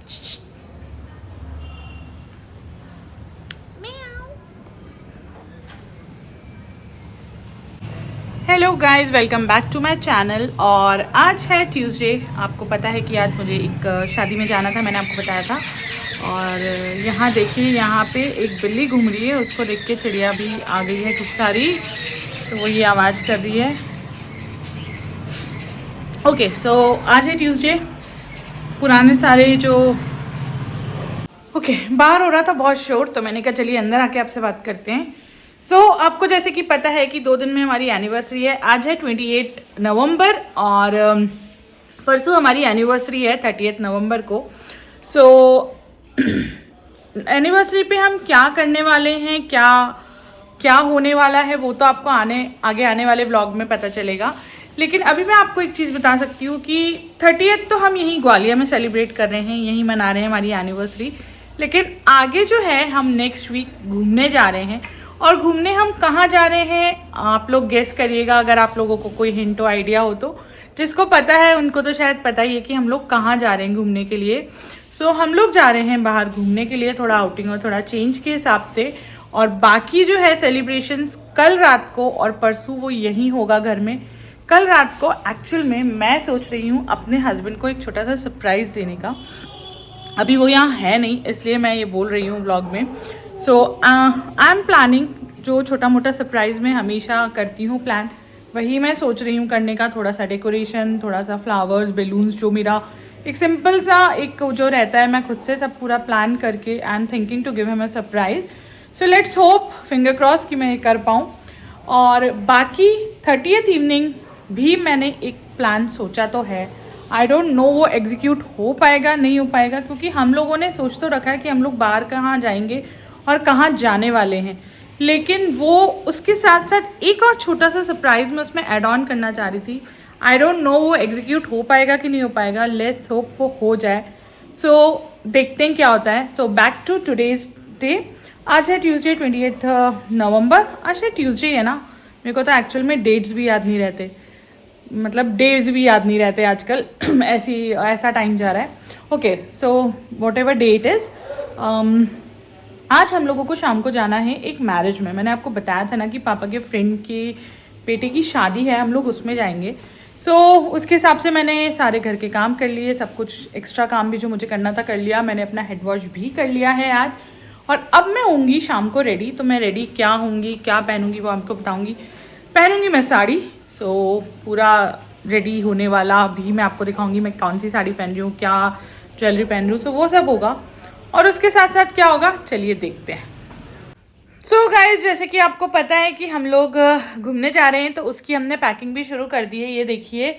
Hello guys, welcome back to my channel. और आज है ट्यूसडे। आपको पता है कि आज मुझे एक शादी में जाना था, मैंने आपको बताया था। और यहाँ देखिए, यहाँ पे एक बिल्ली घूम रही है, उसको देख के चिड़िया भी आ गई है खूब सारी, तो वो ये आवाज़ कर रही है। ओके, सो आज है ट्यूसडे। पुराने सारे जो बाहर हो रहा था बहुत शोर, तो मैंने कहा चलिए अंदर आके आपसे बात करते हैं। आपको जैसे कि पता है कि 2 दिन में हमारी एनिवर्सरी है। आज है 28 नवंबर और परसों हमारी एनिवर्सरी है 30 नवंबर को। एनिवर्सरी पे हम क्या करने वाले हैं, क्या क्या होने वाला है, वो तो आपको आगे आने वाले व्लॉग में पता चलेगा। लेकिन अभी मैं आपको एक चीज़ बता सकती हूँ कि 30th तो हम यहीं ग्वालियर में सेलिब्रेट कर रहे हैं, यहीं मना रहे हैं हमारी एनिवर्सरी। लेकिन आगे जो है हम नेक्स्ट वीक घूमने जा रहे हैं। और घूमने हम कहाँ जा रहे हैं आप लोग गेस करिएगा, अगर आप लोगों को कोई हिंट आइडिया हो तो। जिसको पता है उनको तो शायद पता ही है कि हम लोग कहाँ जा रहे हैं घूमने के लिए। हम लोग जा रहे हैं बाहर घूमने के लिए, थोड़ा आउटिंग और थोड़ा चेंज के हिसाब से। और बाकी जो है सेलिब्रेशंस कल रात को और परसों वो यहीं होगा घर में। कल रात को एक्चुअल में मैं सोच रही हूँ अपने हस्बैंड को एक छोटा सा सरप्राइज़ देने का। अभी वो यहाँ है नहीं, इसलिए मैं ये बोल रही हूँ व्लॉग में। आई एम प्लानिंग, जो छोटा मोटा सरप्राइज़ मैं हमेशा करती हूँ प्लान, वही मैं सोच रही हूँ करने का। थोड़ा सा डेकोरेशन, थोड़ा सा फ्लावर्स, बैलून्स, जो मेरा एक सिंपल सा एक जो रहता है, मैं खुद से सब पूरा प्लान करके I am thinking to give him a surprise. So let's hope, finger cross कि मैं ये कर पाऊँ। और बाकी 30th इवनिंग भी मैंने एक प्लान सोचा तो है। आई डोंट नो वो एग्जीक्यूट हो पाएगा नहीं हो पाएगा, क्योंकि हम लोगों ने सोच तो रखा है कि हम लोग बाहर कहाँ जाएंगे और कहाँ जाने वाले हैं। लेकिन वो उसके साथ साथ एक और छोटा सा सरप्राइज़ मैं उसमें ऐड ऑन करना चाह रही थी। आई डोंट नो वो एग्जीक्यूट हो पाएगा कि नहीं हो पाएगा, लेट्स होप वो हो जाए। देखते हैं क्या होता है। Back to today's day. आज है ट्यूसडे 28 नवंबर। आज है ट्यूसडे है ना, मेरे को तो एक्चुअल में डेट्स भी याद नहीं रहते, मतलब डेज भी याद नहीं रहते आजकल। ऐसा टाइम जा रहा है। Okay, so what ever day it is, आज हम लोगों को शाम को जाना है एक मैरिज में। मैंने आपको बताया था ना कि पापा के फ्रेंड के बेटे की शादी है, हम लोग उसमें जाएंगे। उसके हिसाब से मैंने सारे घर के काम कर लिए, सब कुछ एक्स्ट्रा काम भी जो मुझे करना था कर लिया। मैंने अपना हेड वॉश भी कर लिया है आज। और अब मैं होंगी शाम को रेडी। तो मैं रेडी क्या होंगी, क्या पहनूंगी, वो आपको बताऊंगी। पहनूंगी मैं साड़ी। पूरा रेडी होने वाला भी मैं आपको दिखाऊंगी, मैं कौन सी साड़ी पहन रही हूँ, क्या ज्वेलरी पहन रही हूँ, वो सब होगा। और उसके साथ साथ क्या होगा, चलिए देखते हैं। गाइज, जैसे कि आपको पता है कि हम लोग घूमने जा रहे हैं, तो उसकी हमने पैकिंग भी शुरू कर दी है। ये देखिए,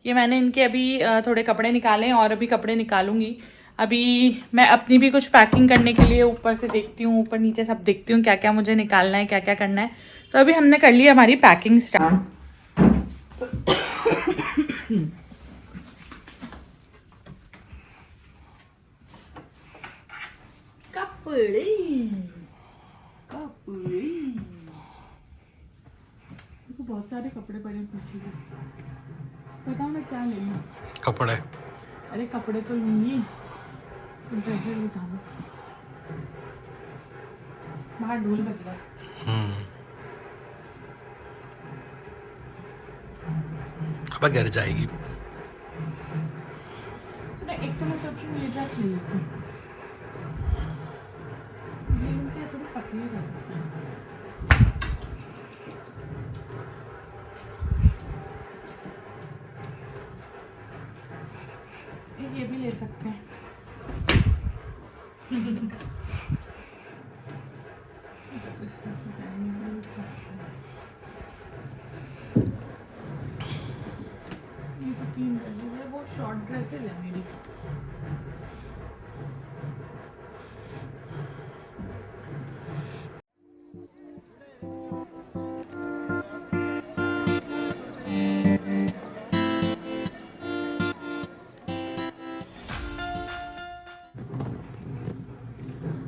ये मैंने इनके अभी थोड़े कपड़े निकाले हैं और अभी कपड़े निकालूंगी। अभी मैं अपनी भी कुछ पैकिंग करने के लिए ऊपर से देखती हूँ, ऊपर नीचे सब देखती हूँ क्या क्या मुझे निकालना है, क्या क्या करना है। तो अभी हमने कर ली हमारी पैकिंग स्टार्ट। कपड़े कपड़े, देखो बहुत सारे कपड़े पड़े पीछे के। बताओ ना क्या ले लूं। कपड़े, अरे कपड़े तो लूंगी, ड्रेसेस बता दो। बाहर ढोल बज रहा है। अब घर जाएगी। एक तो मैं सोच रही हूँ ये ड्रेस ले लेती हूँ, ये थोड़ी पतली लगती है। ये भी ले सकते हैं। ये तो 3 ड्रेसेस है, वो शॉर्ट ड्रेसेस है मेरी।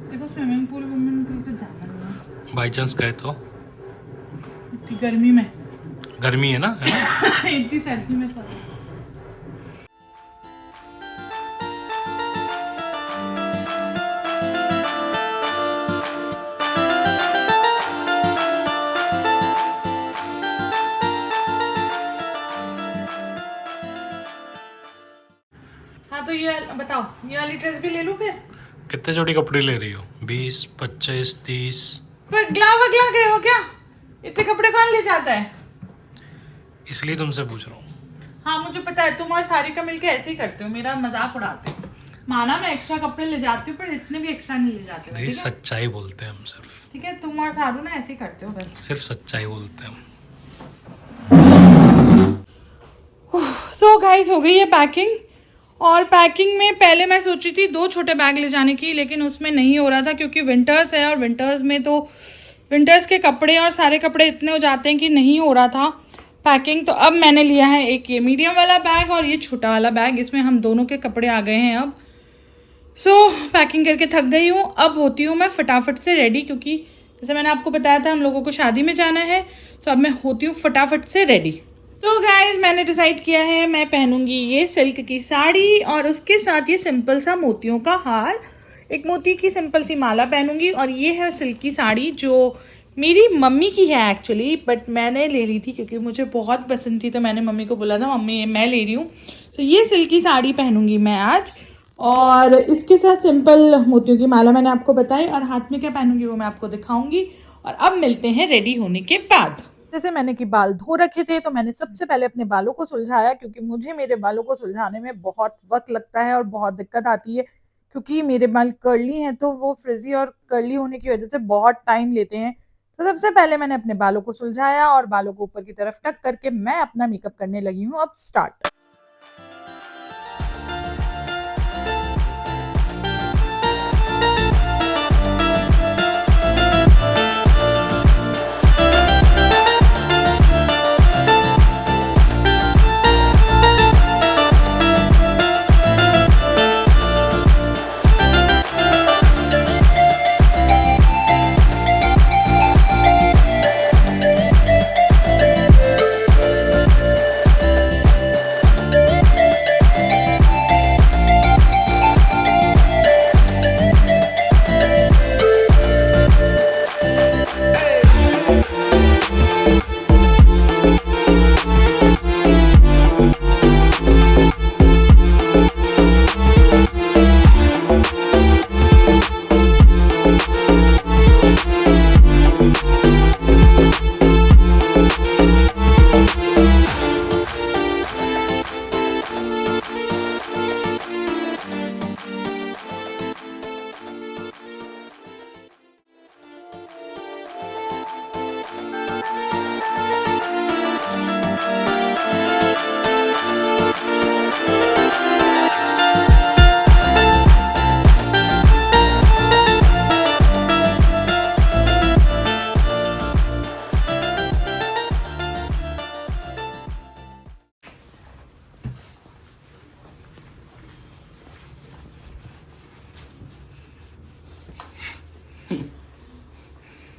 देखो स्विमिंग पूल तो जाना है बाई चांस गए तो इतनी गर्मी में। गर्मी है ना, इतनी सर्दी में हाँ तो ये बताओ, ये वाली ड्रेस भी ले लूं फिर? कितने जोड़ी कपड़े ले रही हो? 20, 25, 30? पगला वगला गए हो क्या? इतने कपड़े कौन ले जाता है? इसलिए तुमसे पूछ रहा हूँ। हाँ मुझे पता है, तुम और सारिका मिलके ऐसे ही करते हो, मेरा मजाक उड़ाते हो। माना मैं एक्स्ट्रा कपड़े ले जाती हूँ, पर इतने भी एक्स्ट्रा नहीं ले जाते हो, नहीं, ठीक है? सच्चाई बोलते हैं हम सिर्फ। ठीक है, तुम और सारू ना ऐसे ही करते हो बस। सिर्फ सच्चाई बोलते हैं हम। सो गाइस, हो गई है पैकिंग। और पैकिंग में पहले मैं सोची थी 2 छोटे बैग ले जाने की, लेकिन उसमें नहीं हो रहा था क्योंकि विंटर्स है, और विंटर्स में तो विंटर्स के कपड़े और सारे कपड़े इतने हो जाते हैं कि नहीं हो रहा था पैकिंग। तो अब मैंने लिया है एक ये मीडियम वाला बैग और ये छोटा वाला बैग, इसमें हम दोनों के कपड़े आ गए हैं अब। पैकिंग करके थक गई हूँ, अब होती हूँ मैं फटाफट से रेडी, क्योंकि जैसे मैंने आपको बताया था हम लोगों को शादी में जाना है, तो अब मैं होती हूँ फटाफट से रेडी। तो गाइज मैंने डिसाइड किया है मैं पहनूंगी ये सिल्क की साड़ी और उसके साथ ये सिंपल सा मोतियों का हार, एक मोती की सिंपल सी माला पहनूंगी। और ये है सिल्क की साड़ी जो मेरी मम्मी की है एक्चुअली, बट मैंने ले ली थी क्योंकि मुझे बहुत पसंद थी, तो मैंने मम्मी को बोला था मम्मी मैं ले रही हूँ। तो ये सिल्क की साड़ी पहनूंगी मैं आज, और इसके साथ सिंपल मोतियों की माला मैंने आपको बताई, और हाथ में क्या पहनूंगी वो मैं आपको दिखाऊंगी। और अब मिलते हैं रेडी होने के बाद। जैसे मैंने कि बाल धो रखे थे, तो मैंने सबसे पहले अपने बालों को सुलझाया, क्योंकि मुझे मेरे बालों को सुलझाने में बहुत वक्त लगता है और बहुत दिक्कत आती है, क्योंकि मेरे बाल कर्ली हैं, तो वो फ्रिजी और कर्ली होने की वजह से बहुत टाइम लेते हैं। तो सबसे पहले मैंने अपने बालों को सुलझाया और बालों को ऊपर की तरफ टक करके मैं अपना मेकअप करने लगी हूँ। अब स्टार्ट।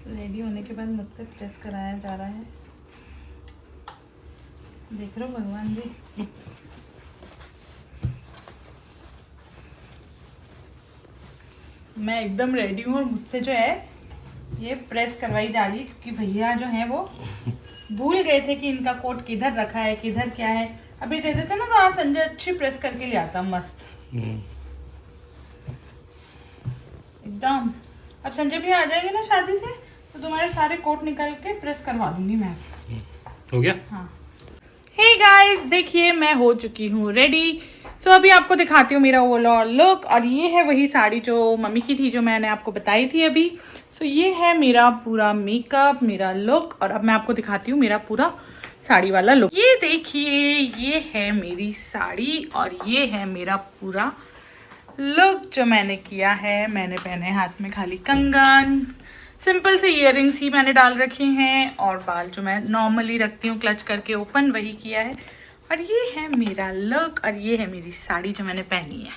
रेडी होने के बाद मुझसे प्रेस कराया जा रहा है, देख रहे हो भगवान जी। मैं एकदम रेडी हूँ और मुझसे जो है ये प्रेस करवाई जा रही है, क्योंकि भैया जो है वो भूल गए थे कि इनका कोट किधर रखा है, किधर क्या है। अभी दे देते ना तो आज संजय अच्छी प्रेस करके ले आता मस्त एकदम। अब संजय भी आ जाएंगे ना शादी से, तो तुम्हारे सारे कोट निकाल के प्रेस करवा दूंगी मैं। हो गया? हाँ। हे गाइस, देखिए मैं हो चुकी हूँ रेडी। सो अभी आपको दिखाती हूँ मेरा ओवरऑल लुक, और ये है वही साड़ी जो मम्मी की थी जो मैंने आपको बताई थी अभी। सो ये है मेरा पूरा मेकअप, मेरा लुक, और अब मैं आपको दिखाती हूँ मेरा पूरा साड़ी वाला लुक। ये देखिए, ये है मेरी साड़ी और ये है मेरा पूरा लुक जो मैंने किया है। मैंने पहने हाथ में खाली कंगन, सिंपल से इयररिंग्स ही मैंने डाल रखे हैं, और बाल जो मैं नॉर्मली रखती हूँ क्लच करके ओपन, वही किया है। और ये है मेरा लुक और ये है मेरी साड़ी जो मैंने पहनी है।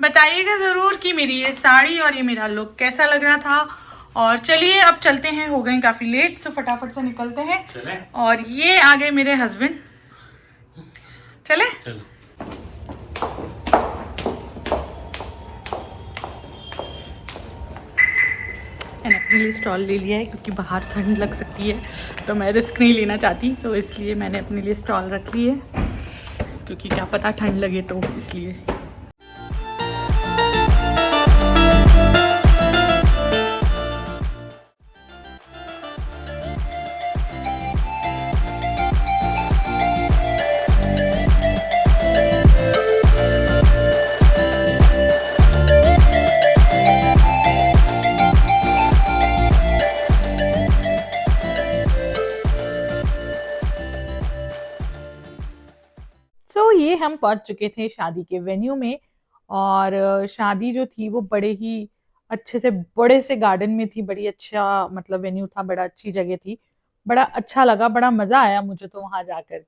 बताइएगा ज़रूर कि मेरी ये साड़ी और ये मेरा लुक कैसा लग रहा था। और चलिए अब चलते हैं, हो गए काफ़ी लेट, सो फटाफट से निकलते हैं। चले? और ये आ गए मेरे हस्बैंड। चले? चलो। मैंने अपने लिए स्टॉल ले लिया है क्योंकि बाहर ठंड लग सकती है, तो मैं रिस्क नहीं लेना चाहती, तो इसलिए मैंने अपने लिए स्टॉल रख ली है। क्योंकि क्या पता ठंड लगे तो इसलिए। सो ये हम पहुंच चुके थे शादी के वेन्यू में। और शादी जो थी वो बड़े ही अच्छे से बड़े से गार्डन में थी। बड़ी अच्छा मतलब वेन्यू था, बड़ा अच्छी जगह थी। बड़ा अच्छा लगा, बड़ा मजा आया मुझे तो वहां जाकर।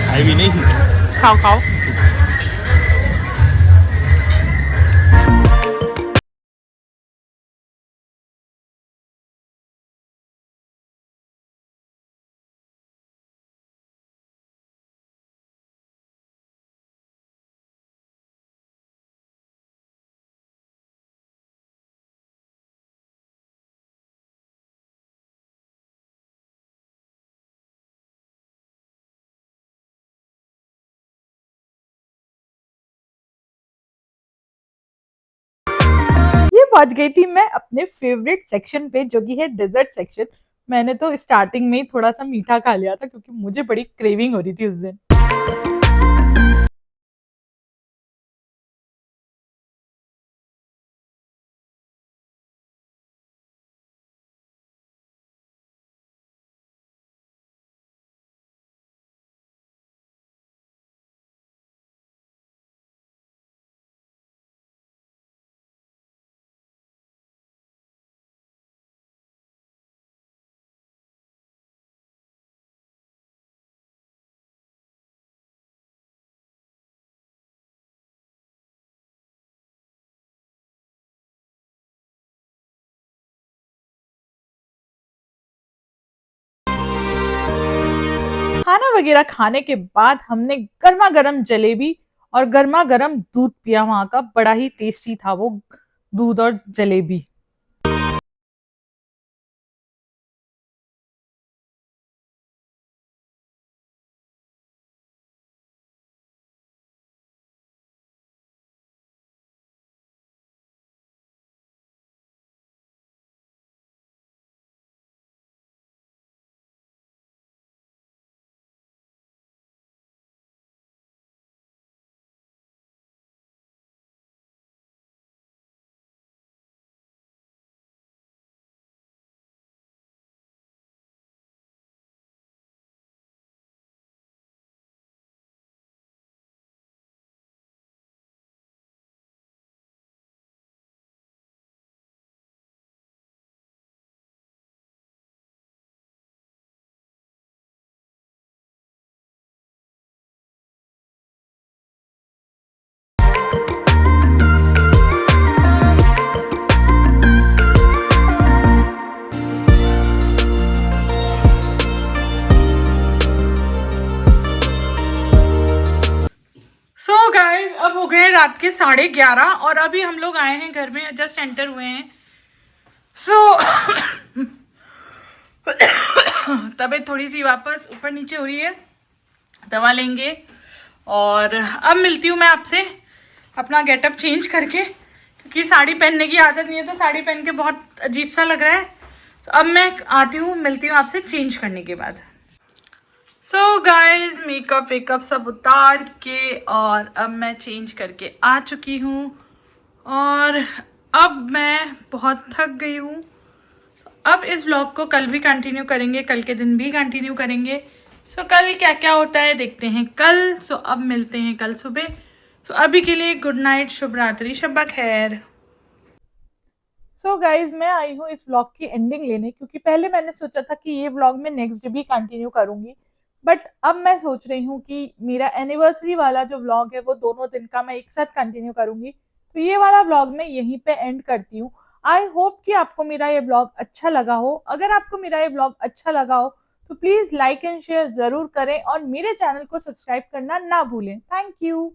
खाई भी नहीं। खाओ खाओ। ये पहुंच गई थी मैं अपने फेवरेट सेक्शन पे, जो कि है डेजर्ट सेक्शन। मैंने तो स्टार्टिंग में ही थोड़ा सा मीठा खा लिया था क्योंकि मुझे बड़ी क्रेविंग हो रही थी उस दिन। खाना वगैरह खाने के बाद हमने गर्मा गर्म जलेबी और गर्मा गर्म दूध पिया। वहां का बड़ा ही टेस्टी था वो दूध और जलेबी। रात के 11:30 और अभी हम लोग आए हैं घर में, जस्ट एंटर हुए हैं। तबीयत थोड़ी सी वापस ऊपर नीचे हो रही है, दवा लेंगे और अब मिलती हूँ मैं आपसे अपना गेटअप चेंज करके, क्योंकि साड़ी पहनने की आदत नहीं है तो साड़ी पहन के बहुत अजीब सा लग रहा है। तो अब मैं आती हूँ, मिलती हूँ आपसे चेंज करने के बाद। सो गाइज मेकअप वेकअप सब उतार के और अब मैं चेंज करके आ चुकी हूँ और अब मैं बहुत थक गई हूँ। अब इस व्लॉग को कल भी कंटिन्यू करेंगे, कल के दिन भी कंटिन्यू करेंगे। सो कल क्या क्या होता है देखते हैं कल। सो अब मिलते हैं कल सुबह। सो अभी के लिए गुड नाइट, शुभ रात्रि, शब्बा खैर। सो गाइज मैं आई हूँ इस व्लॉग की एंडिंग लेने, क्योंकि पहले मैंने सोचा था कि ये व्लॉग मैं नेक्स्ट डे भी कंटिन्यू करूंगी, बट अब मैं सोच रही हूँ कि मेरा एनिवर्सरी वाला जो व्लॉग है वो दोनों दिन का मैं एक साथ कंटिन्यू करूंगी। तो ये वाला व्लॉग मैं यहीं पे एंड करती हूँ। आई होप कि आपको मेरा ये व्लॉग अच्छा लगा हो। अगर आपको मेरा ये व्लॉग अच्छा लगा हो तो प्लीज लाइक एंड शेयर जरूर करें और मेरे चैनल को सब्सक्राइब करना ना भूलें। Thank you.